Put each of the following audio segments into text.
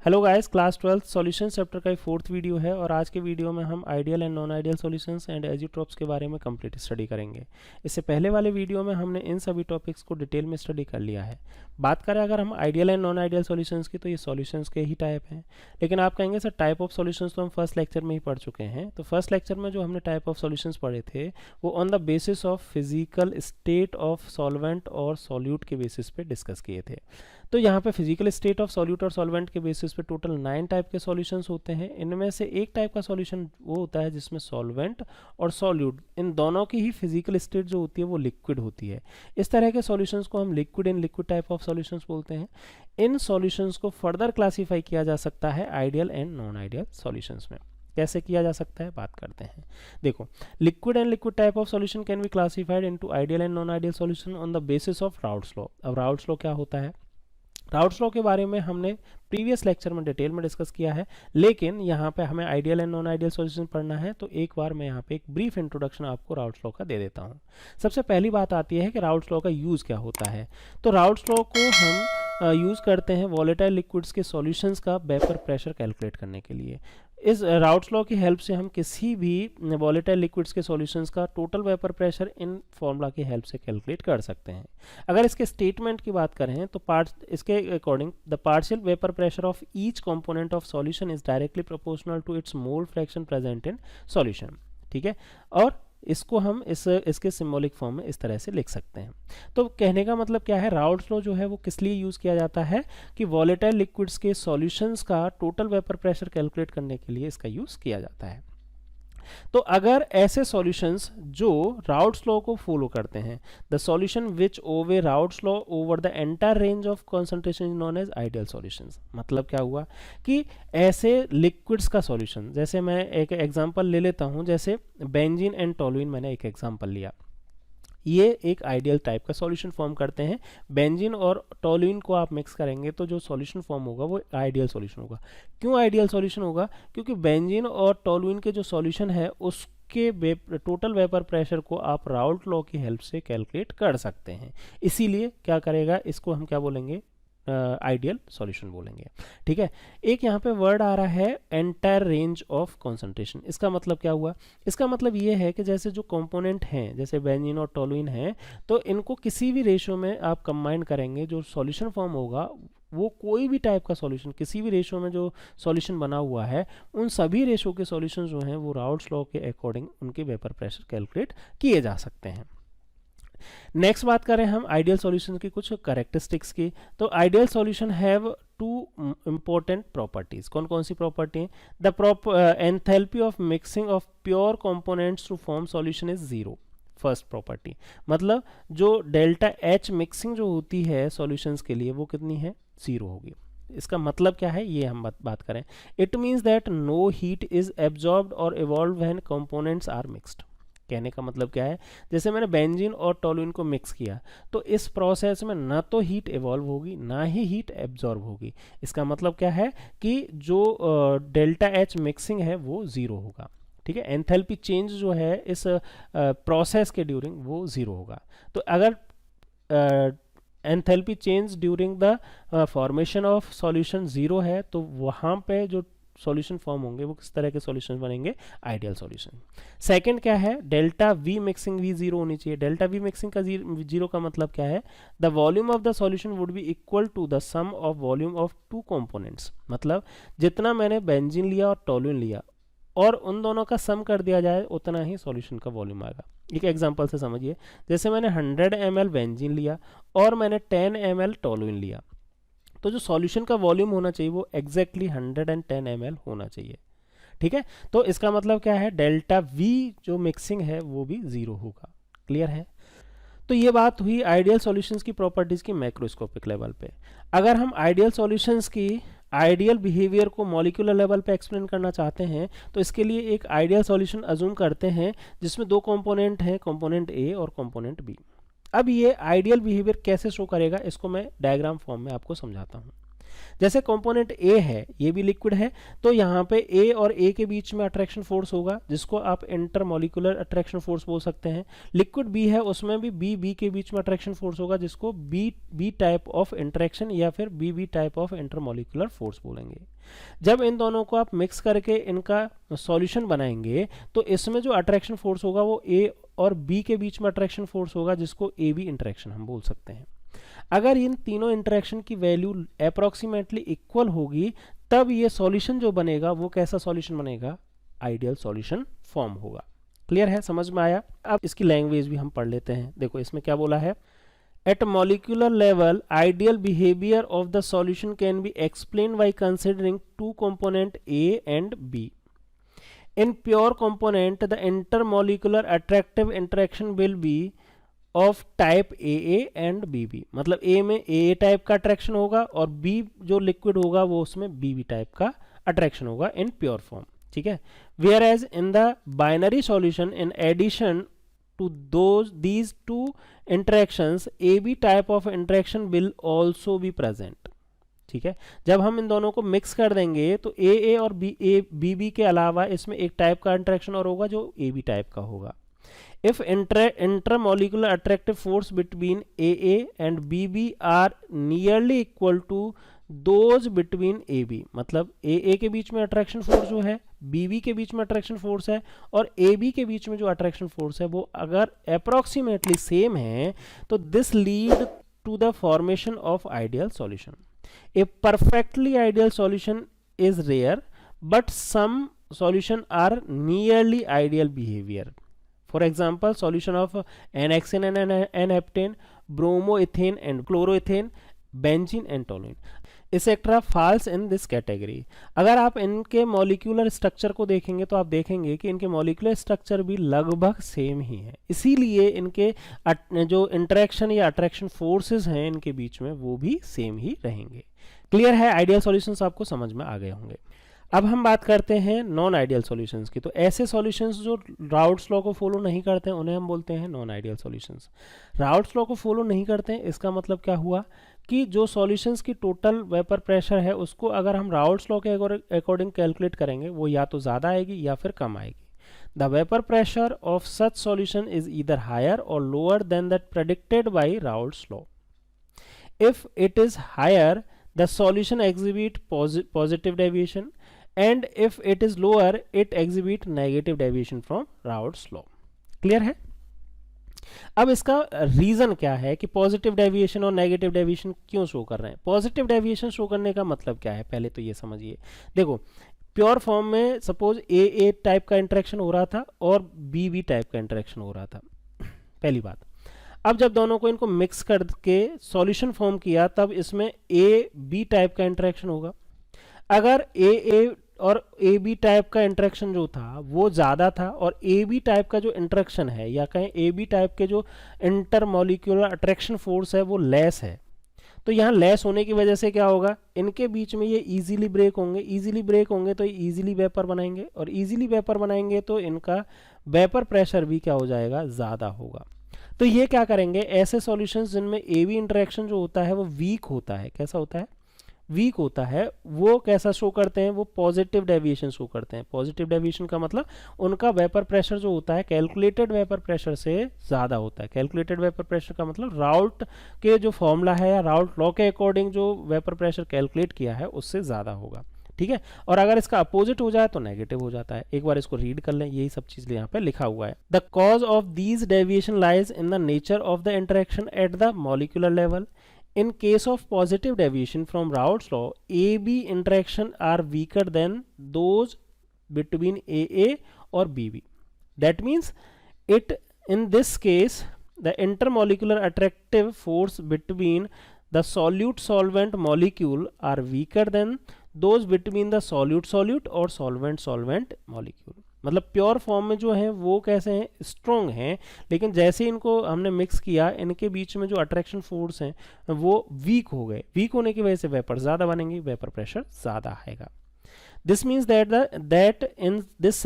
Hello guys, class 12 solution chapter का fourth video है और आज के वीडियो में हम ideal and non ideal solutions and azeotropes के बारे में कंप्लीट स्टडी करेंगे। इससे पहले वाले वीडियो में हमने इन सभी टॉपिक्स को डिटेल में स्टडी कर लिया है। बात करें अगर हम ideal and non ideal solutions की, तो ये सॉल्यूशंस के ही टाइप हैं। लेकिन आप कहेंगे सर टाइप ऑफ सॉल्यूशंस तो हम फर्स्ट लेक्चर में ही पढ़ चुके हैं। तो फर्स्ट लेक्चर में जो हमने टाइप ऑफ सॉल्यूशंस पढ़े थे वो on the basis of physical state of solvent और सॉल्यूट के बेसिस पे डिस्कस किए थे। तो यहाँ पे फिजिकल स्टेट ऑफ सॉल्यूट और सॉल्वेंट के बेसिस पे टोटल 9 टाइप के सॉल्यूशंस होते हैं। इनमें से एक टाइप का सॉल्यूशन वो होता है जिसमें सॉल्वेंट और सॉल्यूट इन दोनों की ही फिजिकल स्टेट जो होती है वो लिक्विड होती है। इस तरह के सॉल्यूशंस को हम liquid in liquid type of solutions बोलते हैं। इन सॉल्यूशंस को फर्दर क्लासीफाई किया जा सकता है ideal and non ideal solutions में। कैसे किया जा सकता है बात करते हैं। देखो, liquid and liquid type of solution can be classified into ideal and non ideal solution on the basis of routes law. अब राउट्स लॉ क्या होता है? राउट्स लॉ के बारे में हमने प्रीवियस लेक्चर में डिटेल में डिस्कस किया है, लेकिन यहाँ पे हमें ideal and non ideal solution पढ़ना है तो एक बार मैं यहाँ पे एक ब्रीफ इंट्रोडक्शन आपको राउट्स लॉ का दे देता हूँ। सबसे पहली बात आती है कि राउट्स लॉ का यूज़ क्या होता है। तो राउट्स लॉ को हम यूज़ करते हैं वॉलेटाइल लिक्विड्स के सॉल्यूशंस का वेपर प्रेशर कैलकुलेट करने के लिए। इस राउट्स लॉ की हेल्प से हम किसी भी वॉलेटाइल लिक्विड्स के सॉल्यूशंस का total vapour pressure in formula की हेल्प से कैलकुलेट कर सकते हैं। अगर इसके स्टेटमेंट की बात करें तो इसके according the partial vapour pressure of each component of solution is directly proportional to its mole fraction present in solution. ठीक है, और इसको हम इसके सिंबॉलिक फॉर्म में इस तरह से लिख सकते हैं। तो कहने का मतलब क्या है, राउट्स लॉ जो है वो किस लिए यूज़ किया जाता है कि वॉलेटाइल लिक्विड्स के सॉल्यूशंस का टोटल वेपर प्रेशर कैलकुलेट करने के लिए इसका यूज़ किया जाता है। तो अगर ऐसे सॉल्यूशंस जो राउट्स लॉ को फॉलो करते हैं, the solution which obey Raoult's law over the entire range of concentration is known as ideal solutions. मतलब क्या हुआ कि ऐसे लिक्विड्स का सॉल्यूशन, जैसे मैं एक एग्जांपल ले लेता हूं, जैसे बेंजीन एंड टोलुइन मैंने एक एग्जांपल लिया, ये एक आइडियल टाइप का सॉल्यूशन फॉर्म करते हैं। बेंजीन और टोलुइन को आप मिक्स करेंगे तो जो सॉल्यूशन फॉर्म होगा वो आइडियल सॉल्यूशन होगा। क्यों आइडियल सॉल्यूशन होगा? क्योंकि बेंजीन और टोलुइन के जो सॉल्यूशन है उसके टोटल वेपर प्रेशर को आप राउट लॉ की हेल्प से कैलकुलेट कर सकते हैं। इसीलिए क्या करेगा, इसको हम क्या बोलेंगे, आइडियल सॉल्यूशन बोलेंगे। ठीक है, एक यहाँ पे वर्ड आ रहा है एंटायर रेंज ऑफ कॉन्सेंट्रेशन। इसका मतलब क्या हुआ? इसका मतलब ये है कि जैसे जो कंपोनेंट हैं, जैसे बेंजीन और टोलुइन हैं, तो इनको किसी भी रेशो में आप कंबाइन करेंगे, जो सॉल्यूशन फॉर्म होगा वो कोई भी टाइप का सॉल्यूशन, किसी भी रेशो में जो सॉल्यूशन बना हुआ है, उन सभी रेशो के सॉल्यूशन जो हैं वो राउट्स लॉ के अकॉर्डिंग उनके वेपर प्रेशर कैलकुलेट किए जा सकते हैं। नेक्स्ट बात करें हम आइडियल सॉल्यूशन की कुछ कैरेक्टरिस्टिक्स की। तो ideal solution have two important properties. कौन कौन सी property? The enthalpy of mixing of pure components to form solution is zero. First property मतलब जो डेल्टा एच मिक्सिंग जो होती है सॉल्यूशंस के लिए वो कितनी है? जीरो होगी। इसका मतलब क्या है ये हम बात करें। It means that no heat is absorbed और evolve when components are mixed. कहने का मतलब क्या है, जैसे मैंने बेंजीन और टोलुइन को मिक्स किया तो इस प्रोसेस में ना तो हीट इवॉल्व होगी ना ही हीट एब्जॉर्ब होगी। इसका मतलब क्या है कि जो डेल्टा एच मिक्सिंग है वो ज़ीरो होगा। ठीक है, एंथैल्पी चेंज जो है इस प्रोसेस के ड्यूरिंग वो ज़ीरो होगा। तो अगर enthalpy change during the formation of solution zero है तो वहाँ पे जो सॉल्यूशन फॉर्म होंगे वो किस तरह के सॉल्यूशन बनेंगे? Ideal solution. सेकंड क्या है? डेल्टा वी मिक्सिंग भी जीरो होनी चाहिए। डेल्टा वी मिक्सिंग का जीरो का मतलब क्या है? The volume of the solution would be equal to the sum of volume of two components. मतलब जितना मैंने बेंजीन लिया और टोलुइन लिया और उन दोनों का सम कर दिया जाए उतना ही सॉल्यूशन का वॉल्यूम आएगा। एक एग्जांपल से समझिए, जैसे मैंने 100 ml बेंजीन लिया और मैंने 10 ml टोलुइन लिया, तो जो सॉल्यूशन का वॉल्यूम होना चाहिए वो एग्जैक्टली 110 ml होना चाहिए। ठीक है, तो इसका मतलब क्या है, डेल्टा वी जो मिक्सिंग है वो भी जीरो होगा। क्लियर है? तो ये बात हुई आइडियल सॉल्यूशंस की प्रॉपर्टीज की मैक्रोस्कोपिक लेवल पे। अगर हम आइडियल सॉल्यूशंस की आइडियल बिहेवियर को मॉलिक्यूलर लेवल पे एक्सप्लेन करना चाहते हैं तो इसके लिए एक आइडियल सॉल्यूशन अज्यूम करते हैं जिसमें दो कंपोनेंट हैं, कंपोनेंट ए और कंपोनेंट बी। अब ये आइडियल बिहेवियर कैसे शो करेगा इसको मैं डायग्राम फॉर्म में आपको समझाता हूँ। जैसे कंपोनेंट ए है, ये भी लिक्विड है, तो यहाँ पे ए और ए के बीच में अट्रैक्शन फोर्स होगा जिसको आप इंटरमोलिकुलर अट्रैक्शन फोर्स बोल सकते हैं। लिक्विड बी है, उसमें भी बी बी के बीच में अट्रैक्शन फोर्स होगा जिसको बी टाइप ऑफ इंटरेक्शन या फिर B type of intermolecular force बोलेंगे। जब इन दोनों को आप मिक्स करके इनका सॉल्यूशन बनाएंगे तो इसमें जो अट्रैक्शन फोर्स होगा वो ए और बी के बीच में अट्रैक्शन फोर्स होगा जिसको ए बी इंटरेक्शन हम बोल सकते हैं। अगर इन तीनों इंटरेक्शन की वैल्यू अप्रोक्सीमेटली इक्वल होगी तब ये सॉल्यूशन जो बनेगा वो कैसा सॉल्यूशन बनेगा, आइडियल सॉल्यूशन फॉर्म होगा। क्लियर है, समझ में आया। अब इसकी लैंग्वेज भी हम पढ़ लेते हैं। देखो इसमें क्या बोला है, at molecular level ideal behaviour of the solution can be explain by considering two component A and B. In pure component the intermolecular attractive interaction will be of type A and B. मतलब A में ए type का attraction होगा और B जो liquid होगा वो उसमें B type का अट्रैक्शन होगा इन प्योर फॉर्म, ठीक है। Whereas in the binary solution in addition to these two interactions A B type of interaction will also be present, ठीक है। जब हम इन दोनों को मिक्स कर देंगे तो ए और बी के अलावा इसमें एक टाइप का इंटरेक्शन और होगा जो ए बी टाइप का होगा। If intermolecular attractive force between AA and BB are nearly equal to those between AB, मतलब AA के बीच में अट्रैक्शन फोर्स जो है, BB के बीच में अट्रैक्शन फोर्स है और AB के बीच में जो अट्रैक्शन फोर्स है वो अगर अप्रोक्सीमेटली सेम है तो this lead to the formation of ideal solution. A perfectly ideal solution is rare but some solution are nearly ideal behaviour. For example, solution of N-hexane and N-heptane, bromoethane and chloroethane, benzene and toluene, etc. falls in this category. अगर आप इनके molecular structure को देखेंगे तो आप देखेंगे कि इनके मॉलिक्यूलर स्ट्रक्चर भी लगभग सेम ही है, इसीलिए इनके जो इंटरेक्शन या अट्रैक्शन फोर्सेस हैं इनके बीच में वो भी सेम ही रहेंगे। क्लियर है, आइडियल सॉल्यूशंस आपको समझ में आ गए होंगे। अब हम बात करते हैं नॉन आइडियल सॉल्यूशंस की। तो ऐसे सॉल्यूशंस जो राउट्स लॉ को फॉलो नहीं करते हैं उन्हें हम बोलते हैं non ideal solutions. Routes law को फॉलो नहीं करते हैं इसका मतलब क्या हुआ कि जो सॉल्यूशंस की टोटल वेपर प्रेशर है उसको अगर हम राउट्स लॉ के अकॉर्डिंग कैलकुलेट करेंगे वो या तो ज़्यादा आएगी या फिर कम आएगी। The vapour pressure of such solution is either higher और lower than that predicted by Raoult's law. If it is higher the solution exhibit positive deviation and if it is lower it exhibit negative deviation from Raoult's law। Clear है। अब इसका reason क्या है कि positive deviation और negative deviation क्यों show कर रहे हैं। पॉजिटिव डेविएशन शो करने का मतलब क्या है पहले तो ये समझिए। देखो प्योर फॉर्म में सपोज ए टाइप का इंटरेक्शन हो रहा था और बी टाइप का इंटरेक्शन हो रहा था, पहली बात। अब जब दोनों को इनको मिक्स करके सॉल्यूशन फॉर्म किया तब इसमें ए बी टाइप का इंटरेक्शन होगा। अगर ए और ए बी टाइप का इंटरेक्शन जो था वो ज़्यादा था और ए बी टाइप का जो इंटरेक्शन है या कहें ए बी टाइप के जो इंटरमॉलिक्यूलर अट्रैक्शन फोर्स है वो लेस है, तो यहाँ लेस होने की वजह से क्या होगा, इनके बीच में ये इजीली ब्रेक होंगे। इजीली ब्रेक होंगे तो इजीली वेपर बनाएंगे और इजीली वेपर बनाएंगे तो इनका वेपर प्रेशर भी क्या हो जाएगा, ज़्यादा होगा। तो ये क्या करेंगे, ऐसे सॉल्यूशंस जिनमें ए बी इंटरेक्शन जो होता है वो वीक होता है, कैसा होता है, वीक होता है, वो कैसा शो करते हैं, वो पॉजिटिव डेविएशन शो करते हैं। पॉजिटिव डेविएशन का मतलब उनका वेपर प्रेशर जो होता है कैलकुलेटेड वेपर प्रेशर से ज़्यादा होता है। कैलकुलेटेड वेपर प्रेशर का मतलब राउल्ट के जो फॉर्मूला है या राउल्ट लॉ के अकॉर्डिंग जो वेपर प्रेशर कैलकुलेट किया है उससे ज़्यादा होगा, ठीक है। और अगर इसका अपोजिट हो जाए तो नेगेटिव हो जाता है। एक बार इसको रीड कर लें, यही सब चीज़ यहाँ पे लिखा हुआ है। The cause of these deviation lies in the nature of the interaction at the molecular level. In case of positive deviation from Raoult's law, AB interaction are weaker than those between AA or BB. That means in this case the intermolecular attractive force between the solute-solvent molecule are weaker than those between the solute-solute or solvent-solvent molecule। मतलब pure form में जो है वो कैसे हैं, strong हैं, लेकिन जैसे इनको हमने मिक्स किया इनके बीच में जो अट्रैक्शन फोर्स हैं वो वीक हो गए। वीक होने की वजह से वेपर ज़्यादा बनेंगे, वेपर प्रेशर ज़्यादा आएगा। This means that in this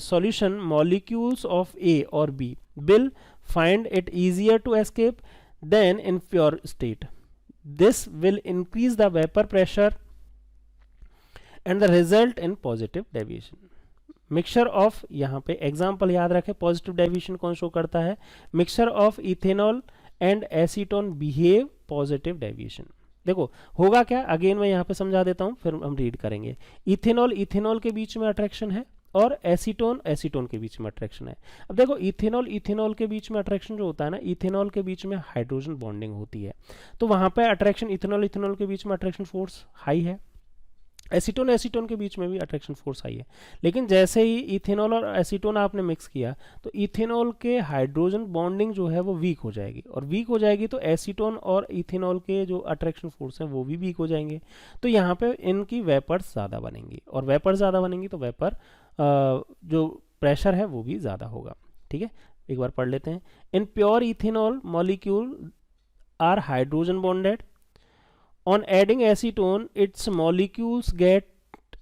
solution molecules of A और B will find it easier to escape than in pure state. This will increase the vapour pressure and the result in positive deviation. Mixture of, यहाँ पे example याद रखें, positive deviation कौन show करता है, mixture of ethanol and acetone behave positive deviation. देखो होगा क्या, अगेन मैं यहाँ पे समझा देता हूँ फिर हम रीड करेंगे। इथेनॉल इथेनॉल के बीच में अट्रैक्शन है और एसीटोन एसीटोन के बीच में अट्रैक्शन है। अब देखो इथेनॉल इथेनॉल के बीच में अट्रैक्शन जो होता है ना, इथेनॉल के बीच में हाइड्रोजन बॉन्डिंग होती है, तो वहाँ पे अट्रैक्शन इथेनॉल इथेनॉल के बीच में अट्रैक्शन फोर्स हाई है। एसीटोन एसीटोन के बीच में भी अट्रैक्शन फोर्स हाई है। लेकिन जैसे ही इथेनॉल और एसीटोन आपने मिक्स किया तो इथेनॉल के हाइड्रोजन बॉन्डिंग जो है वो वीक हो जाएगी, और वीक हो जाएगी तो एसीटोन और इथेनॉल के जो अट्रैक्शन फोर्स हैं वो भी वीक हो जाएंगे। तो यहाँ पे इनकी वेपर्स ज़्यादा बनेंगी, और वेपर ज़्यादा बनेंगी तो वेपर जो प्रेशर है वो भी ज़्यादा होगा। ठीक है, एक बार पढ़ लेते हैं। In pure ethanol molecule are hydrogen bonded. On adding acetone, its molecules get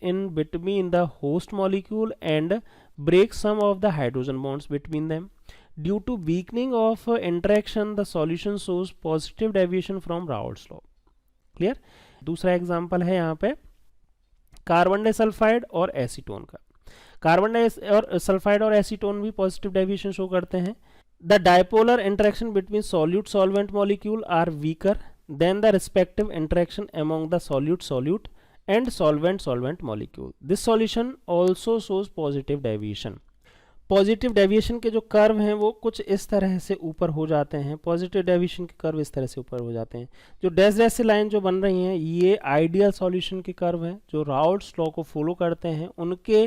in between the host molecule and break some of the hydrogen bonds between them. Due to weakening of interaction, the solution shows positive deviation from Raoult's law. Clear? दूसरा example है यहाँ पे carbon disulphide और acetone का। Carbon disulphide और acetone भी positive deviation show करते हैं। The dipolar interaction between solute solvent molecule are weaker than the respective interaction among the solute and solvent molecule. This solution also shows positive deviation. Positive deviation के जो curve हैं वो कुछ इस तरह से ऊपर हो जाते हैं, पॉजिटिव डेविएशन के कर्व इस तरह से ऊपर हो जाते हैं। जो डैश डैश से लाइन जो बन रही हैं ये आइडियल सॉल्यूशन के कर्व हैं, जो राउल्ट्स लॉ को फॉलो करते हैं। उनके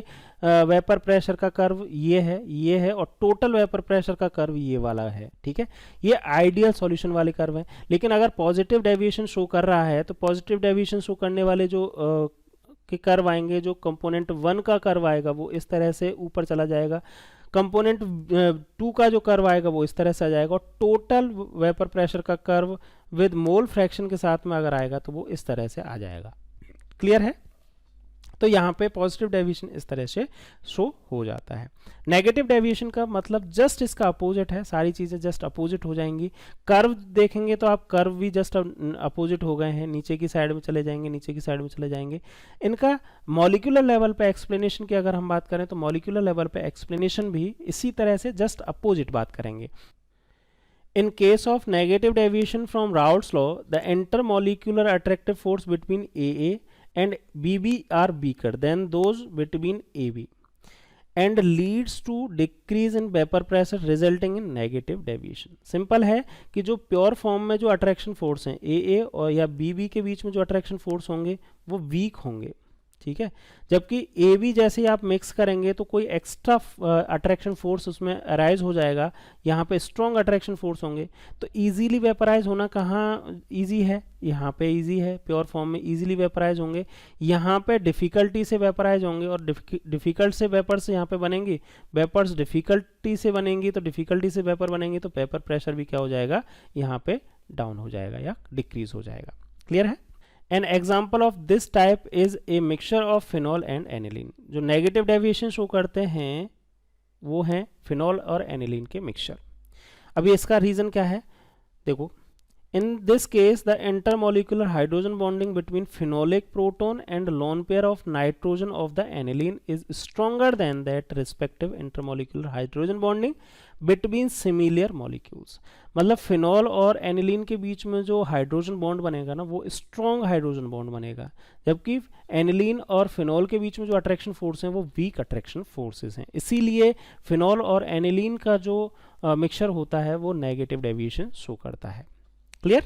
वेपर प्रेशर का कर्व ये है और टोटल वेपर प्रेशर का कर्व ये वाला है। ठीक है, ये आइडियल सॉल्यूशन वाले कर्व हैं। लेकिन अगर पॉजिटिव डेविएशन शो कर रहा है तो पॉजिटिव डेविएशन शो करने वाले जो के कर्व आएंगे, जो कंपोनेंट 1 का कर्व आएगा वो इस तरह से ऊपर चला जाएगा, कंपोनेंट 2 का जो कर्व आएगा वो इस तरह से आ जाएगा, और टोटल वेपर प्रेशर का कर्व विद मोल फ्रैक्शन के साथ में अगर आएगा तो वो इस तरह से आ जाएगा। क्लियर है? तो यहाँ पे पॉजिटिव डेविएशन इस तरह से शो हो जाता है। नेगेटिव डेविएशन का मतलब जस्ट इसका अपोजिट है, सारी चीज़ें जस्ट अपोजिट हो जाएंगी। कर्व देखेंगे तो आप कर्व भी जस्ट अपोजिट हो गए हैं, नीचे की साइड में चले जाएंगे, नीचे की साइड में चले जाएंगे। इनका मॉलिक्यूलर लेवल पे एक्सप्लेनेशन की अगर हम बात करें तो मॉलिक्यूलर लेवल पे एक्सप्लेनेशन भी इसी तरह से जस्ट अपोजिट बात करेंगे। In case of negative deviation from Raoult's law, the intermolecular attractive force between AA and BB are weaker than those between AB and leads to decrease in vapor pressure resulting in negative deviation. Simple है कि जो pure form में जो attraction force हैं AA और या BB के बीच में जो अट्रैक्शन फोर्स होंगे वो वीक होंगे। ठीक है, जबकि ए बी जैसे ही आप मिक्स करेंगे तो कोई एक्स्ट्रा अट्रैक्शन फोर्स उसमें अराइज हो जाएगा, यहाँ पे स्ट्रॉन्ग अट्रैक्शन फोर्स होंगे। तो इजीली वेपराइज होना कहाँ इजी है, यहाँ पे इजी है, प्योर फॉर्म में इजीली वेपराइज होंगे। यहाँ पे डिफ़िकल्टी से वेपराइज होंगे, और डिफ़िकल्ट से वेपर्स यहाँ पे बनेंगी, वेपर्स डिफ़िकल्टी से बनेंगी, तो डिफ़िकल्टी से वेपर बनेंगी तो वेपर प्रेशर भी क्या हो जाएगा, यहाँ पे डाउन हो जाएगा या डिक्रीज हो जाएगा। क्लियर है? An example of this type is a mixture of phenol and aniline. जो नेगेटिव डेविएशन शो करते हैं वो हैं फिनॉल और एनिलीन के मिक्सचर। अभी इसका रीज़न क्या है देखो, in this case the intermolecular hydrogen bonding between phenolic proton and lone pair of nitrogen of the aniline is stronger than that respective intermolecular hydrogen bonding between similar molecules. मतलब phenol और aniline के बीच में जो hydrogen bond बनेगा ना वो strong hydrogen bond बनेगा, जबकि एनिलीन और फिनॉल के बीच में जो अट्रैक्शन फोर्स हैं वो वीक अट्रैक्शन फोर्सेस हैं। इसीलिए फिनॉल और एनिलीन का जो मिक्सचर होता है वो नेगेटिव डेविएशन शो करता है। Clear?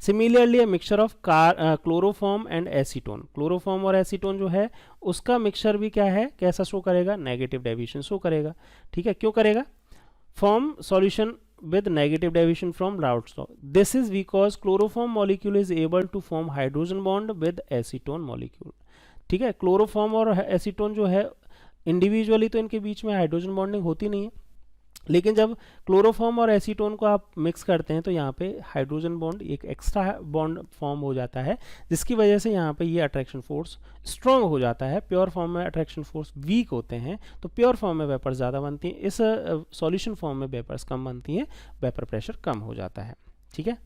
Similarly a mixture of chloroform and acetone, chloroform और एसीटोन जो है उसका मिक्सचर भी क्या है, कैसा शो करेगा, नेगेटिव डेविएशन शो करेगा। ठीक है, क्यों करेगा? Form solution with negative deviation from Raoult's law. This is because chloroform molecule is able to form hydrogen bond with acetone molecule. ठीक है, क्लोरोफॉर्म और एसीटोन जो है इंडिविजुअली तो इनके बीच में हाइड्रोजन बॉन्डिंग होती नहीं है, लेकिन जब क्लोरोफॉर्म और एसीटोन को आप मिक्स करते हैं तो यहाँ पे हाइड्रोजन बॉन्ड एक एक्स्ट्रा बॉन्ड फॉर्म हो जाता है, जिसकी वजह से यहाँ पे ये अट्रैक्शन फोर्स स्ट्रॉन्ग हो जाता है। प्योर फॉर्म में अट्रैक्शन फोर्स वीक होते हैं, तो प्योर फॉर्म में वेपर्स ज़्यादा बनती हैं, इस सॉल्यूशन फॉर्म में वेपर्स कम बनती हैं, वेपर प्रेशर कम हो जाता है। ठीक है,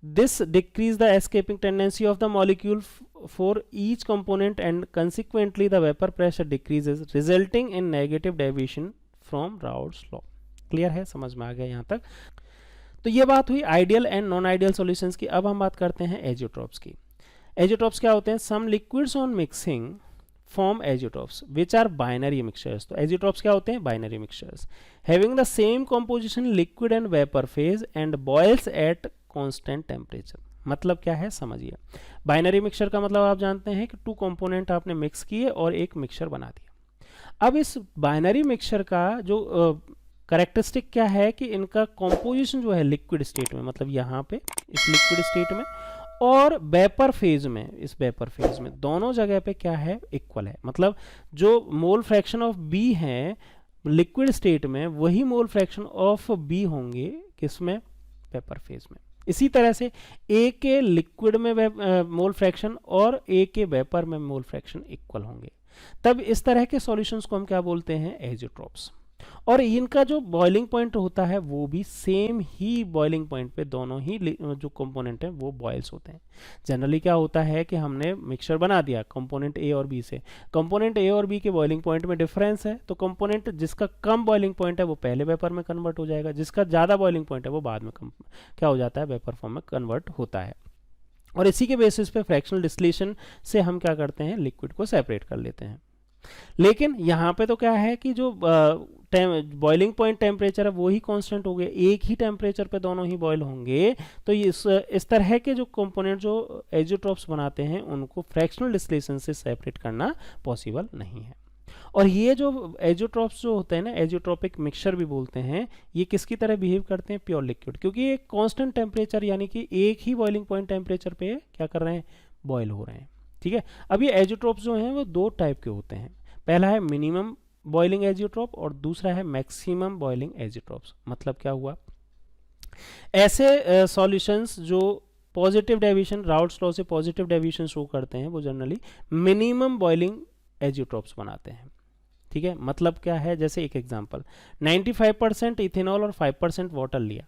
this decrease the escaping tendency of the molecule for each component and consequently the vapor pressure decreases resulting in negative deviation from Raoult's law। Clear है, समझ में आ गया यहाँ तक। तो ये बात हुई ideal and non ideal solutions की। अब हम बात करते हैं एजियोट्रॉप्स की। एजियोट्रॉप्स क्या होते हैं? Some liquids on mixing form azeotropes which are binary mixtures. तो एजियोट्रॉप्स क्या होते हैं? Binary mixtures having the same composition liquid and vapour phase and boils at constant temperature. मतलब क्या है समझिए। बाइनरी मिक्सचर का मतलब आप जानते हैं कि टू कंपोनेंट आपने मिक्स किए और एक मिक्सचर बना दिया। अब इस बाइनरी मिक्सचर का जो कैरेक्टरिस्टिक क्या है कि इनका कॉम्पोजिशन जो है लिक्विड स्टेट में, मतलब यहाँ पे इस लिक्विड स्टेट में और वेपर फेज में, इस वेपर फेज में दोनों जगह पे क्या है? इक्वल है। मतलब जो मोल फ्रैक्शन ऑफ बी है लिक्विड स्टेट में वही मोल फ्रैक्शन ऑफ बी होंगे किसमें? वेपर फेज में। इसी तरह से ए के लिक्विड में मोल फ्रैक्शन और ए के वेपर में मोल फ्रैक्शन इक्वल होंगे। तब इस तरह के सॉल्यूशंस को हम क्या बोलते हैं? एजियोट्रॉप्स। और इनका जो बॉइलिंग पॉइंट होता है वो भी सेम ही बॉइलिंग पॉइंट पे दोनों ही जो कंपोनेंट हैं वो बॉयल्स होते हैं। जनरली क्या होता है कि हमने मिक्सचर बना दिया कंपोनेंट ए और बी से, कंपोनेंट ए और बी के बॉइलिंग पॉइंट में डिफरेंस है, तो कंपोनेंट जिसका कम बॉइलिंग पॉइंट है वो पहले वेपर में कन्वर्ट हो जाएगा, जिसका ज़्यादा बॉइलिंग पॉइंट है वो बाद में क्या हो जाता है? वेपर फॉर्म में कन्वर्ट होता है। और इसी के बेसिस पे फ्रैक्शनल डिस्टिलेशन से हम क्या करते हैं? लिक्विड को सेपरेट कर लेते हैं। लेकिन यहाँ पे तो क्या है कि जो बॉइलिंग पॉइंट टेम्परेचर है वो ही कांस्टेंट हो गया, एक ही टेम्परेचर पे दोनों ही बॉयल होंगे। तो इस तरह के जो कंपोनेंट जो एजियोट्रॉप्स बनाते हैं उनको फ्रैक्शनल डिस्टिलेशन से सेपरेट करना पॉसिबल नहीं है। और ये जो एजियोट्रॉप्स जो होते हैं ना, एजियोट्रॉपिक मिक्सचर भी बोलते हैं, ये किसकी तरह बिहेव करते हैं? प्योर लिक्विड, क्योंकि ये कांस्टेंट टेम्परेचर यानी कि एक ही बॉइलिंग पॉइंट टेम्परेचर पे क्या कर रहे हैं? बॉयल हो रहे हैं। ठीक है। अब ये एजियोट्रॉप्स जो हैं वो दो टाइप के होते हैं। पहला है मिनिमम बॉइलिंग एजियोट्रॉप और दूसरा है मैक्सिमम बॉइलिंग एजियोट्रॉप्स। मतलब क्या हुआ? ऐसे सॉल्यूशंस जो पॉजिटिव डेविएशन, राउल्ट्स लॉ से पॉजिटिव डेविएशन शो करते हैं, वो जनरली मिनिमम बॉइलिंग एजियोट्रॉप्स बनाते हैं। ठीक है। मतलब क्या है? जैसे एक एग्जांपल, 95% इथेनॉल और 5% वाटर लिया।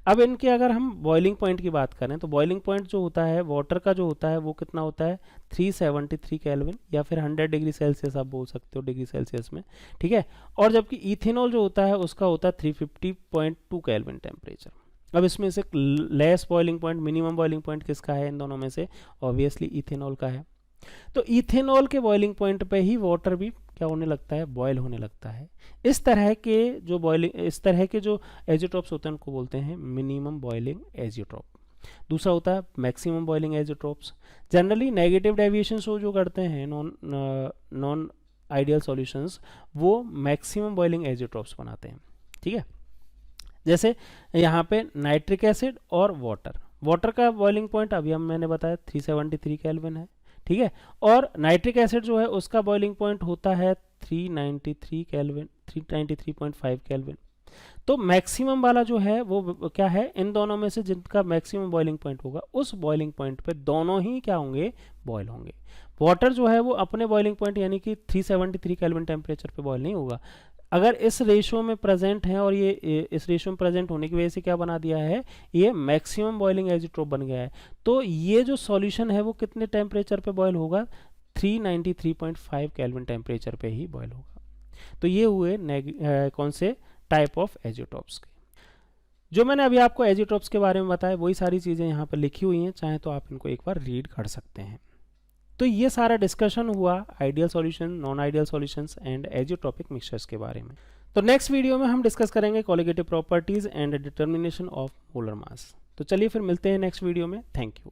अब इनके अगर हम बॉइलिंग पॉइंट की बात करें तो बॉइलिंग पॉइंट जो होता है वाटर का जो होता है वो कितना होता है? 373 केल्विन या फिर 100 डिग्री सेल्सियस आप बोल सकते हो डिग्री सेल्सियस में। ठीक है। और जबकि इथेनॉल जो होता है उसका होता है 350.2 केल्विन टेम्परेचर। अब इसमें से less boiling point, minimum boiling point किसका है इन दोनों में से? ऑब्वियसली इथेनॉल का है। तो इथेनॉल के बॉइलिंग पॉइंट पे ही वाटर भी क्या होने लगता है? बॉयल होने लगता है। इस तरह के जो एजियोट्रॉप्स होते हैं उनको बोलते हैं मिनिमम बॉइलिंग एजियोट्रॉप। दूसरा होता है maximum boiling azeotropes. Generally negative deviation show जो करते हैं नॉन आइडियल सॉल्यूशंस, वो मैक्सिमम बॉइलिंग एजियोट्रॉप्स बनाते हैं। ठीक है। जैसे यहाँ पे नाइट्रिक एसिड और वाटर का बॉइलिंग पॉइंट अभी मैंने बताया 373 केल्विन है। ठीक है। और नाइट्रिक एसिड जो है उसका बॉइलिंग पॉइंट होता है 393 केल्विन, 393.5 केल्विन। तो मैक्सिमम वाला जो है वो क्या है? इन दोनों में से जिनका मैक्सिमम बॉइलिंग पॉइंट होगा उस बॉइलिंग पॉइंट पे दोनों ही क्या होंगे? बॉयल होंगे। वाटर जो है वो अपने बॉइलिंग पॉइंट यानी कि 373 केल्विन टेम्परेचर पे बॉयल नहीं होगा। अगर इस रेशो में प्रेजेंट है और ये इस रेशो में प्रेजेंट होने की वजह से क्या बना दिया है? ये मैक्सिमम बॉइलिंग एजियोट्रॉप बन गया है। तो ये जो सॉल्यूशन है वो कितने टेम्परेचर पे बॉयल होगा? 393.5 केल्विन टेम्परेचर पे ही बॉयल होगा। तो ये हुए कौन से टाइप ऑफ एजियोट्रॉप्स के। जो मैंने अभी आपको एजियोट्रॉप्स के बारे में बताया वही सारी चीज़ें यहाँ पर लिखी हुई हैं, चाहे तो आप इनको एक बार रीड कर सकते हैं। तो ये सारा डिस्कशन हुआ ideal solution, non ideal solutions and azeotropic mixtures के बारे में। तो नेक्स्ट वीडियो में हम डिस्कस करेंगे colligative properties and determination of molar mass. तो चलिए फिर मिलते हैं नेक्स्ट वीडियो में। Thank you.